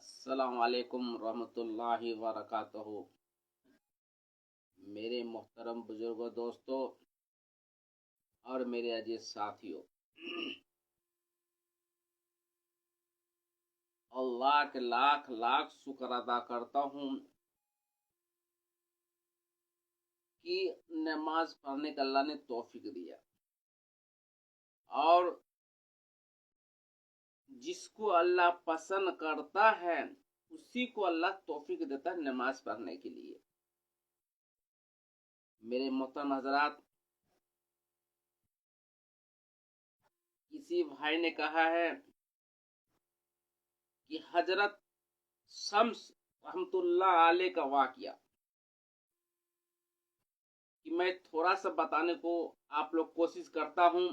अस्सलाम वालेकुम रहमतुल्लाहि व बरकातहू। मेरे मोहतरम बुजुर्गों, दोस्तों और मेरे अजीज साथियों, अल्लाह के लाख लाख शुक्र अदा करता हूँ कि नमाज पढ़ने का अल्लाह ने तौफीक दिया। और जिसको अल्लाह पसंद करता है उसी को अल्लाह तौफीक देता है नमाज पढ़ने के लिए। मेरे मोहतरम हजरात, किसी भाई ने कहा है कि हजरत शम्स रहमतुल्लाह अलैह का वाकया कि मैं थोड़ा सा बताने को आप लोग कोशिश करता हूं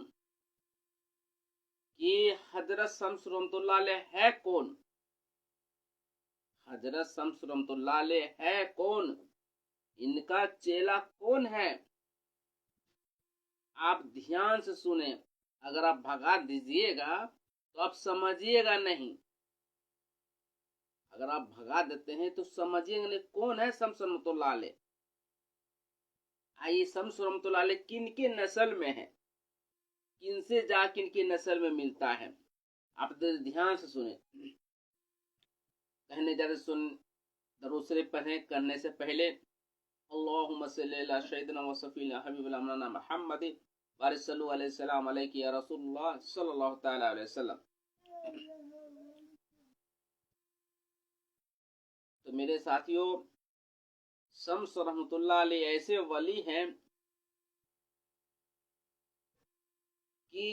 कि हजरत शम्स रहमतुल्लाह अलैह है कौन। हजरत शम्स रहमतुल्लाह अलैह है कौन, इनका चेला कौन है। आप ध्यान से सुने, अगर आप भगा दीजिएगा तो आप समझिएगा नहीं, अगर आप भगा देते हैं तो समझिएगा नहीं कौन है शम्स रहमतुल्लाह अलैह। आइए, शम्स रहमतुल्लाह अलैह किन के नस्ल में है, किनसे जा किन की नस्ल में मिलता है, आप ध्यान से सुने। कहने जाते सुन, दरूद शरीफ पढ़े करने से पहले अल्लाहुम्मा सल्ली अला सय्यिदिना व सफीना हबीबिना मौलाना मुहम्मद बारिक सल्लल्लाहु अलैहि वसल्लम अलैहि या रसूलुल्लाह सल्लल्लाहु तआला अलैहि वसल्लम। तो मेरे साथियों, शम्स रहमतुल्लाह अलैह ऐसे वली हैं कि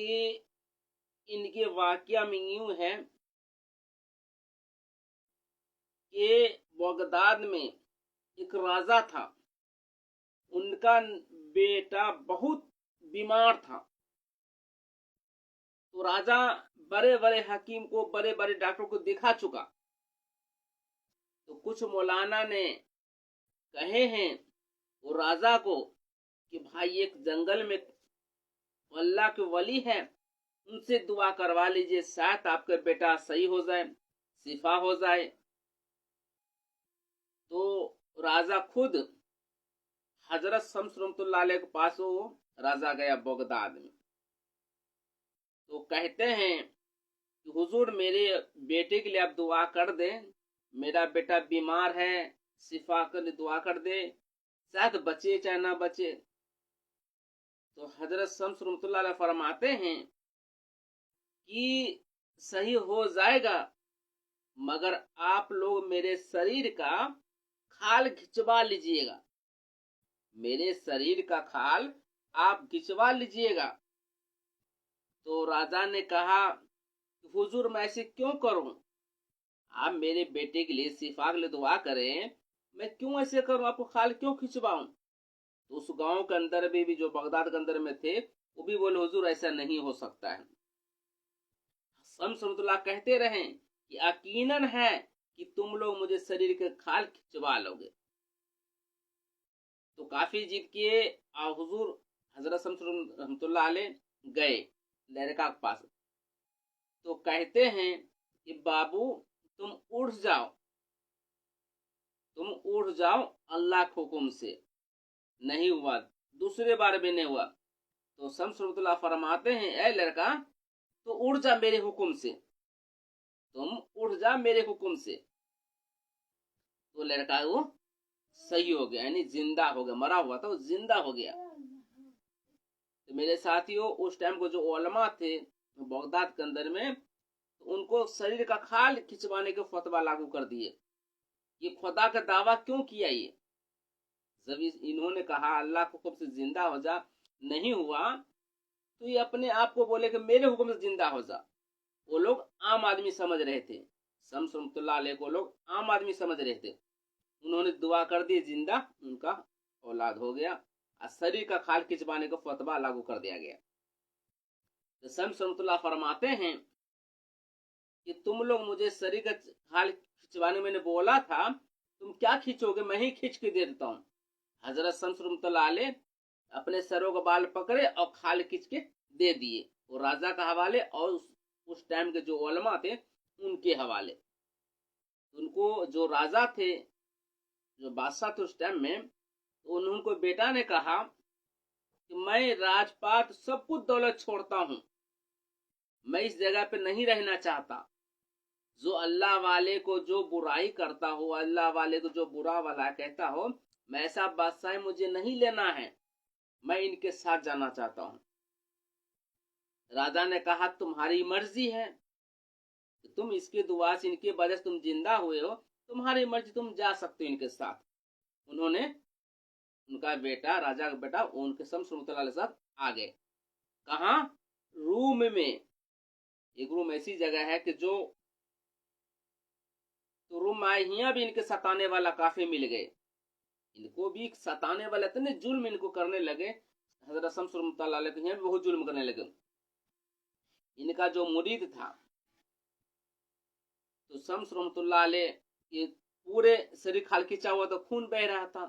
इनके वाकया में यूं है कि बगदाद में एक राजा था, उनका बेटा बहुत बीमार था। तो राजा बड़े बड़े हकीम को, बड़े बड़े डॉक्टर को दिखा चुका। तो कुछ मौलाना ने कहे हैं वो राजा को कि भाई एक जंगल में अल्लाह के वली है, उनसे दुआ करवा लीजिए, शायद आपका बेटा सही हो जाए, शिफा हो जाए। तो राजा खुद हजरत शम्स रहमतुल्लाह अलैह के पास वो राजा गया बगदाद में। तो कहते हैं कि हुजूर मेरे बेटे के लिए आप दुआ कर दें, मेरा बेटा बीमार है, शिफा के लिए दुआ कर दे, शायद बचे चाहे ना बचे। तो हजरत शम्स रहमतुल्लाह अलैह फरमाते हैं कि सही हो जाएगा, मगर आप लोग मेरे शरीर का खाल खिंचवा लीजिएगा, मेरे शरीर का खाल आप खिंचवा लीजिएगा। तो राजा ने कहा हुजूर मैं ऐसे क्यों करूं, आप मेरे बेटे के लिए शिफा के लिए दुआ करें, मैं क्यों ऐसे करूं, आपको खाल क्यों खिंचवाऊं। तो उस गांव के अंदर भी जो बगदाद के अंदर में थे वो भी बोले हुजूर ऐसा नहीं हो सकता है। शम्स रहमतुल्लाह कहते रहे कि यकीनन है कि तुम लोग मुझे शरीर के खाल खिंचवा लोगे। तो काफी जिद किए और हुजूर हजरत शम्स रहमतुल्लाह अलैह गए लड़का के पास। तो कहते हैं कि बाबू तुम उठ जाओ, तुम उठ जाओ, अल्लाह के हुक्म से। नहीं हुआ, दूसरे बार भी नहीं हुआ। तो शम्स रहमतुल्लाह फरमाते हैं ऐ लड़का तो उठ जा मेरे हुक्म से, तुम उठ जा मेरे हुक्म से। तो लड़का वो सही हो गया, यानी जिंदा हो गया, मरा हुआ था वो जिंदा हो गया। तो मेरे साथियों, उस टाइम को जो उलमा थे बगदाद के अंदर में, तो उनको शरीर का खाल खिंचवाने के फतवा लागू कर दिए। ये खुदा का दावा क्यों किया, ये जब इन्होंने कहा अल्लाह के हुक्म से जिंदा हो जा, नहीं हुआ तो ये अपने आप को बोले कि मेरे हुक्म से जिंदा हो जा। वो लोग आम आदमी समझ रहे थे, शम्स रहमतुल्लाह अलैह को लोग आम आदमी समझ रहे थे। उन्होंने दुआ कर दी, जिंदा उनका औलाद हो गया और शरीर का खाल खिंचवाने का फतवा लागू कर दिया गया। तो शम्स रहमतुल्लाह फरमाते हैं कि तुम लोग मुझे शरीर का खाल खिंचवाने मैंने बोला था, तुम क्या खींचोगे, मैं ही खींच के दे देता हूँ। हजरत शम्स रहमतुल्लाह अलैह अपने सरों का बाल पकड़े और खाल खींच के दे दिए, वो राजा का हवाले और उस टाइम के जो उलमा थे उनके हवाले। उनको जो राजा थे, जो बादशाह थे उस टाइम में, तो उनको बेटा ने कहा कि मैं राजपाट सब कुछ दौलत छोड़ता हूं, मैं इस जगह पे नहीं रहना चाहता। जो अल्लाह वाले को जो बुराई करता हो, अल्लाह वाले को जो बुरा वाला कहता हो, मैं ऐसा बादशाह मुझे नहीं लेना है, मैं इनके साथ जाना चाहता हूं। राजा ने कहा तुम्हारी मर्जी है, तुम इसके दुआ से, इनके वजह से तुम जिंदा हुए हो, तुम्हारी मर्जी, तुम जा सकते हो इनके साथ। उन्होंने, उनका बेटा, राजा का बेटा उनके के साथ आ गए। कहा? रूम में। एक रूम ऐसी जगह है कि जो, तो रुमाहियां भी इनके सताने वाला काफी मिल गए, इनको भी सताने वाले इतने जुल्म इनको करने लगे। हजरत शम्स रहमतुल्लाह अलैह भी बहुत जुल्म करने लगे। इनका जो मुरीद था, तो शम्स रहमतुल्लाह अलैह के पूरे शरीर खाल खींचा हुआ, तो खून बह रहा था।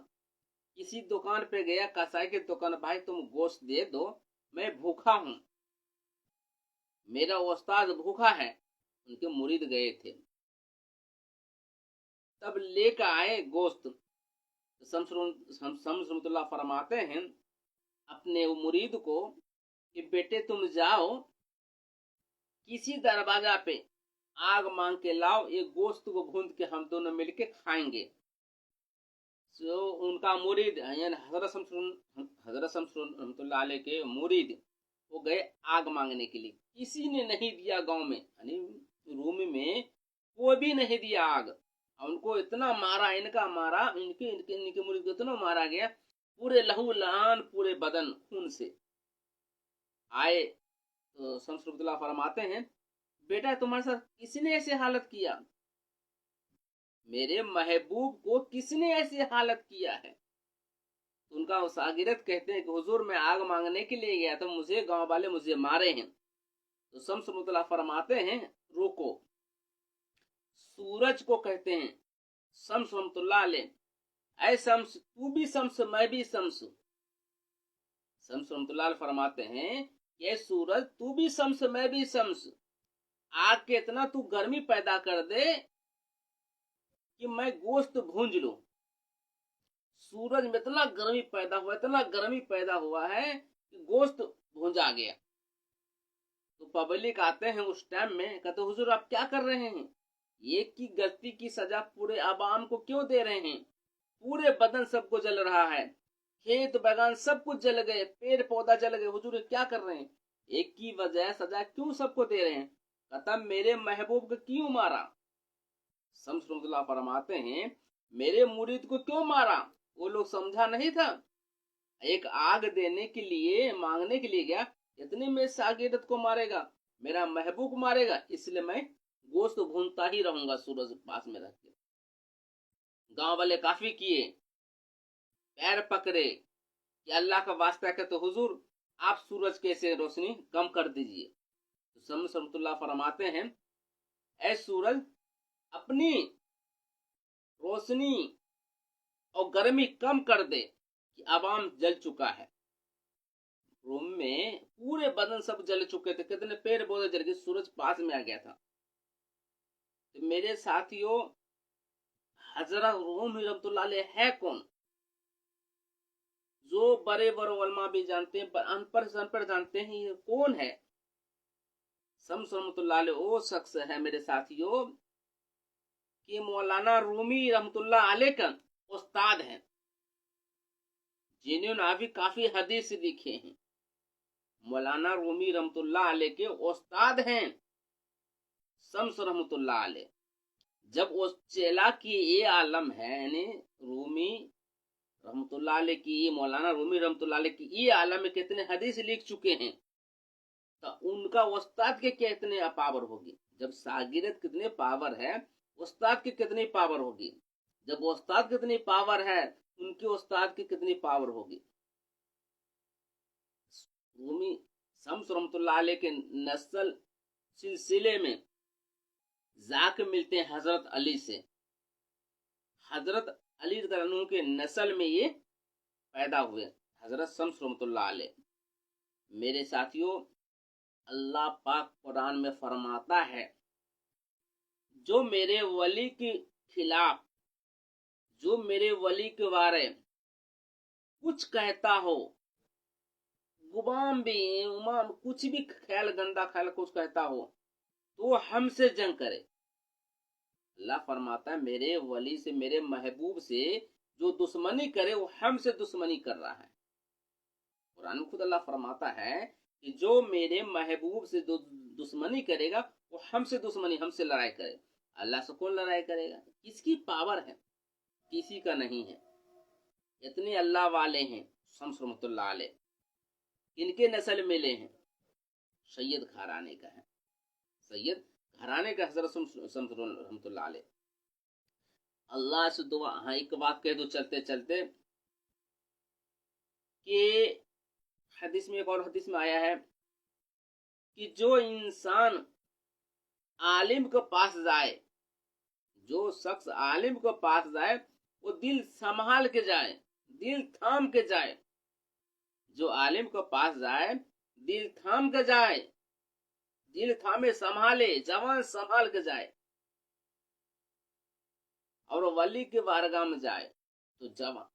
किसी दुकान पे गया, कसाई की दुकान, भाई तुम गोश्त दे दो, मैं भूखा हूं, मेरा उस्ताद भूखा है। उनके मुरीद गए थे, तब लेकर आए गोश्त। शम्स रहमतुल्लाह फरमाते हैं अपने मुरीद को कि बेटे तुम जाओ, किसी दरवाजा पे आग मांग के लाओ, एक गोश्त को भून के हम दोनों मिलके खाएंगे। तो उनका मुरीद यानी हजरत शम्स रहमतुल्लाह अलैह के मुरीद वो गए आग मांगने के लिए, किसी ने नहीं दिया। गांव में यानी रूम में कोई भी नहीं दिया आग। उनको इतना मारा, इनका मारा, इनके इनके इनके मुरीद को इतना मारा गया, पूरे लहू लहान, पूरे बदन खून से आए। तो शम्स रहमतुल्लाह फरमाते हैं बेटा तुम्हारे साथ किसने ऐसी हालत किया, मेरे महबूब को किसने ऐसी हालत किया है। तो उनका शागिर्द कहते हैं कि हुजूर मैं आग मांगने के लिए गया, तो मुझे गांव वाले मुझे मारे हैं। तो शम्स रहमतुल्लाह फरमाते हैं रोको। सूरज को कहते हैं शम्स रहमतुल्लाह अलैह, ऐ शम्स तू भी शम्स मैं भी शम्स। शम्स रहमतुल्लाह अलैह फरमाते हैं कि सूरज तू भी शम्स मैं भी शम्स, आग के इतना तू गर्मी पैदा कर दे कि मैं गोश्त भूंज लूं। सूरज में इतना गर्मी पैदा हुआ, इतना गर्मी पैदा हुआ है कि गोश्त भूंजा गया। तो पब्लिक आते हैं उस टाइम में, कहते हुजूर आप क्या कर रहे हैं, एक की गलती की सजा पूरे आवाम को क्यों दे रहे हैं, पूरे बदन सबको जल रहा है, खेत बागान सब कुछ जल गए, पेड़ पौधा जल गए, हुजूर क्या कर रहे हैं, एक की वजह सजा क्यों सबको दे रहे हैं। कहता मेरे महबूब को क्यों मारा। शम्स रहमतुल्लाह फरमाते हैं मेरे मुरीद को क्यों मारा, वो लोग समझा नहीं था। एक आग देने के लिए, मांगने के लिए गया, इतने में शागिर्द को मारेगा, मेरा महबूब मारेगा, इसलिए मैं गोश्त भूनता ही रहूंगा सूरज पास में रख के। गांव वाले काफी किए, पैर पकड़े कि अल्लाह का वास्ता है तो हुजूर आप सूरज कैसे रोशनी कम कर दीजिए। तो शम्स रहमतुल्लाह फरमाते हैं ऐ सूरज अपनी रोशनी और गर्मी कम कर दे कि आवाम जल चुका है। रूम में पूरे बदन सब जल चुके थे, कितने पेड़ पौधे जल गए, सूरज पास में आ गया था। तो मेरे साथियों हजरत रूम रहमतुल्लाह अलैह है कौन, जो बड़े बड़े उलमा भी जानते हैं, अनपढ़ जानते हैं ये कौन है। शम्स रहमतुल्लाह अलैह वो शख्स है मेरे साथियों कि मौलाना रूमी रहमतुल्लाह अलैह का उस्ताद है, जिन्होंने अभी काफी हदीस लिखे हैं। मौलाना रूमी रहमतुल्लाह अलैह के उस्ताद हैं शम्स रहमतुल्लाह अलैह। जब वो चेला की ये आलम है, यानी रूमी रहमतुल्लाह अलैह की, मौलाना रूमी रहमतुल्लाह अलैह की ये आलम में कितने हदीस लिख चुके हैं, तो उनका उस्ताद के कितने पावर होगी। जब शागिर्द कितने पावर है, उस्ताद की कितनी पावर होगी। जब उस्ताद कितनी पावर है, उनके उस्ताद की कितनी पावर होगी। रूमी शम्स रहमतुल्लाह अलैह के नस्ल सिलसिले में जाके मिलते हैं हजरत अली से। हजरत अली के नस्ल में ये पैदा हुए, हजरत शम्स रहमतुल्लाह अलैह। मेरे साथियों अल्लाह पाक कुरान में फरमाता है जो मेरे वली की खिलाफ जो मेरे वली के बारे कुछ कहता हो, गुबाम भी उमाम कुछ भी ख्याल, गंदा ख्याल कुछ कहता हो, तो वो हमसे जंग करे। अल्लाह फरमाता है मेरे वली से, मेरे महबूब से जो दुश्मनी करे वो हमसे दुश्मनी कर रहा है। कुरान में खुद अल्लाह फरमाता है कि जो मेरे महबूब से दुश्मनी करेगा वो हमसे दुश्मनी, हमसे लड़ाई करे। अल्लाह से कौन लड़ाई करेगा? किसकी पावर है? किसी का नहीं है। इतने अल्लाह वाले हैं। शम्स रहमतुल्लाह अलैह इनके नस्ल मिले हैं, सैयद घराने का है, सैयद घराने का हजरत शम्स रहमतुल्लाह अलैह। अल्लाह से दुआ। हाँ, एक बात कह दो चलते चलते कि हदीस में, एक और हदीस में आया है कि जो इंसान आलिम के पास जाए, जो शख्स आलिम के पास जाए वो दिल संभाल के जाए, दिल थाम के जाए। जो आलिम के पास जाए दिल थाम के जाए, दिल थामे संभाले, जवान संभाल के जाए। और वली के बारगाह में जाए तो जवान,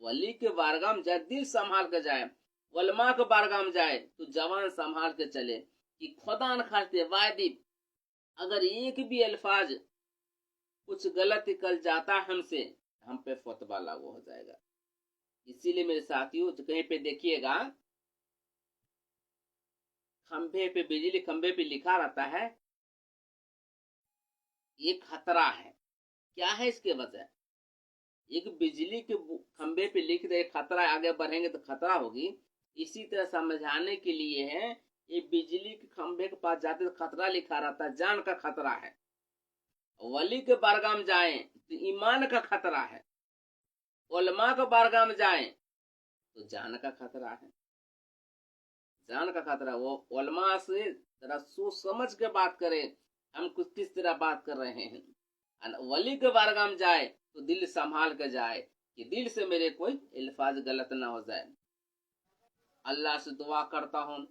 वली के बारगाह में जाए दिल संभाल के जाए, उलमा के बारगाह में जाए तो जवान संभाल के चले कि खुदा न खास्ते वाजिब अगर एक भी अल्फाज कुछ गलत निकल जाता हमसे, हम पे फतवा लागू हो जाएगा। इसीलिए मेरे साथियों, कहीं पे देखिएगा खंभे पे, बिजली खंभे पे लिखा रहता है ये खतरा है। क्या है इसके वजह? एक बिजली के खंभे पे लिख दे खतरा, आगे बढ़ेंगे तो खतरा होगी। इसी तरह समझाने के लिए है, ये बिजली के खंभे के पास जाते तो खतरा लिखा रहता है, जान का खतरा है। वली के बारगाह में जाए तो ईमान का खतरा है, उलमा के बारगाह में जाए तो जान का खतरा है, जान का खतरा। वो उलमा से जरा सोच समझ के बात करें, हम कुछ किस तरह बात कर रहे हैं। वली के बारगाह में जाए तो दिल संभाल कर जाए कि दिल से मेरे कोई अल्फाज गलत ना हो जाए। अल्लाह से दुआ करता हूँ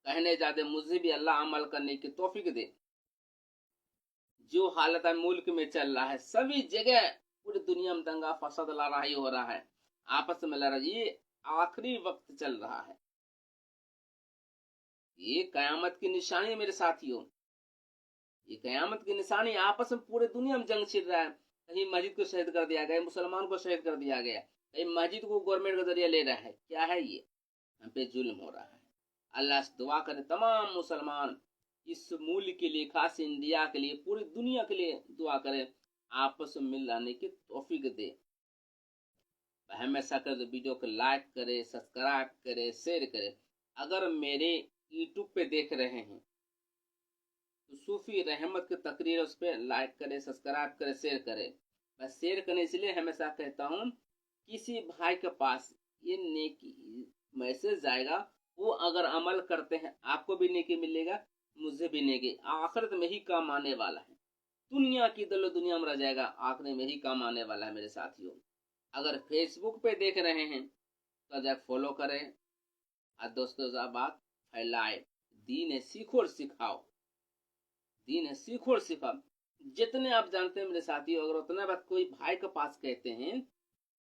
कहने जाते मुझे भी अल्लाह अमल करने की तौफीक दे। जो हालत है मुल्क में चल रहा है, सभी जगह पूरी दुनिया में दंगा फसाद लड़ाई हो रहा है, आपस में लड़ाई, ये आखिरी वक्त चल रहा है। ये कयामत की निशानी मेरे साथियों, ये कयामत की निशानी। आपस में पूरे दुनिया में जंग छिड़ रहा है। कहीं मस्जिद को शहीद कर दिया गया, मुसलमान को शहीद कर दिया गया, कहीं मस्जिद को गवर्नमेंट का जरिया ले रहा है। क्या है ये? हम पे जुल्म हो रहा है। अल्लाह से दुआ करे तमाम मुसलमान इस मुल्क के लिए, खास इंडिया के लिए, पूरी दुनिया के लिए दुआ करे, आपस में मिल रहने की तौफीक दे। हमेशा कर वीडियो को लाइक करे, सब्सक्राइब करे, शेयर करे। अगर मेरे यूट्यूब पे देख रहे हैं तो सूफी रहमत की तकरीर, उस पर लाइक करे, सब्सक्राइब करे, शेयर करे। बस शेयर करने इसलिए हमेशा कहता हूँ, किसी भाई के पास ये नेकी मैसेज जाएगा, वो अगर अमल करते हैं आपको भी नेकी मिलेगा, मुझे भी नेकी, आखिरत में ही काम आने वाला है। दुनिया की दलो दुनिया में रह जाएगा, आखिरत में ही काम आने वाला है मेरे साथियों। अगर फेसबुक पे देख रहे हैं तो जाकर फॉलो करें और दोस्तों बात फैलाए। दीन है सीखो और सिखाओ, दीन है सीखो और सिखाओ। जितने आप जानते हैं मेरे साथियों, अगर उतना बात कोई भाई के पास कहते हैं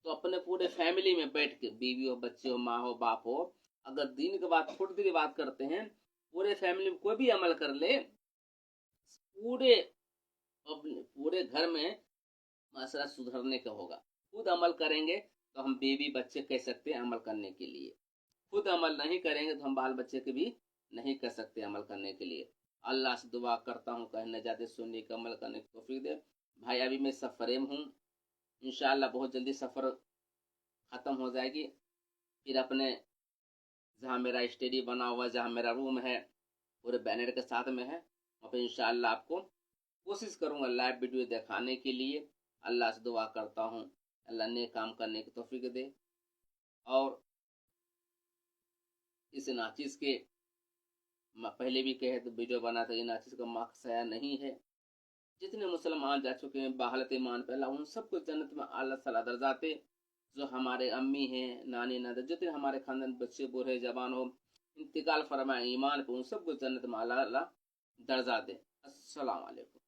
तो अपने पूरे फैमिली में बैठ के, बीवी हो, बच्चे हो, माँ हो, बाप हो, अगर दीन के बात, छोटी बात करते हैं, पूरे फैमिली में कोई भी अमल कर ले, पूरे घर में मसला सुधरने का होगा। खुद अमल करेंगे तो हम बीवी बच्चे कह सकते हैं अमल करने के लिए, खुद अमल नहीं करेंगे तो हम बाल बच्चे के भी नहीं कर सकते अमल करने के लिए। अल्लाह से दुआ करता हूँ कहने जाते सुनने का अमल करने की तौफीक दे। भाई अभी मैं सफ़रे में हूँ, इंशाअल्लाह बहुत जल्दी सफ़र ख़त्म हो जाएगी, फिर अपने जहाँ मेरा स्टडी बना हुआ, जहाँ मेरा रूम है पूरे बैनर के साथ में है, वहाँ पर इंशाअल्लाह आपको कोशिश करूँगा लाइव वीडियो दिखाने के लिए। अल्लाह से दुआ करता हूँ अल्लाह ने काम करने की तौफीक दे। और इस नाचीज़ के पहले भी कहे तो वीडियो बना था, ये नाचीज़ का मकसद नहीं है। जितने मुसलमान जा चुके हैं बहालत ईमान पे, अल्लाह उन सबको जन्नत में अल्लाह ताला दर्जाते। जो हमारे अम्मी हैं, नानी नाना, जितने हमारे खानदान बच्चे बूढ़े जवान हो इंतकाल फरमाए ईमान पे, उन सबको जन्नत में अल्लाह दर्जा दे। अस्सलाम वालेकुम।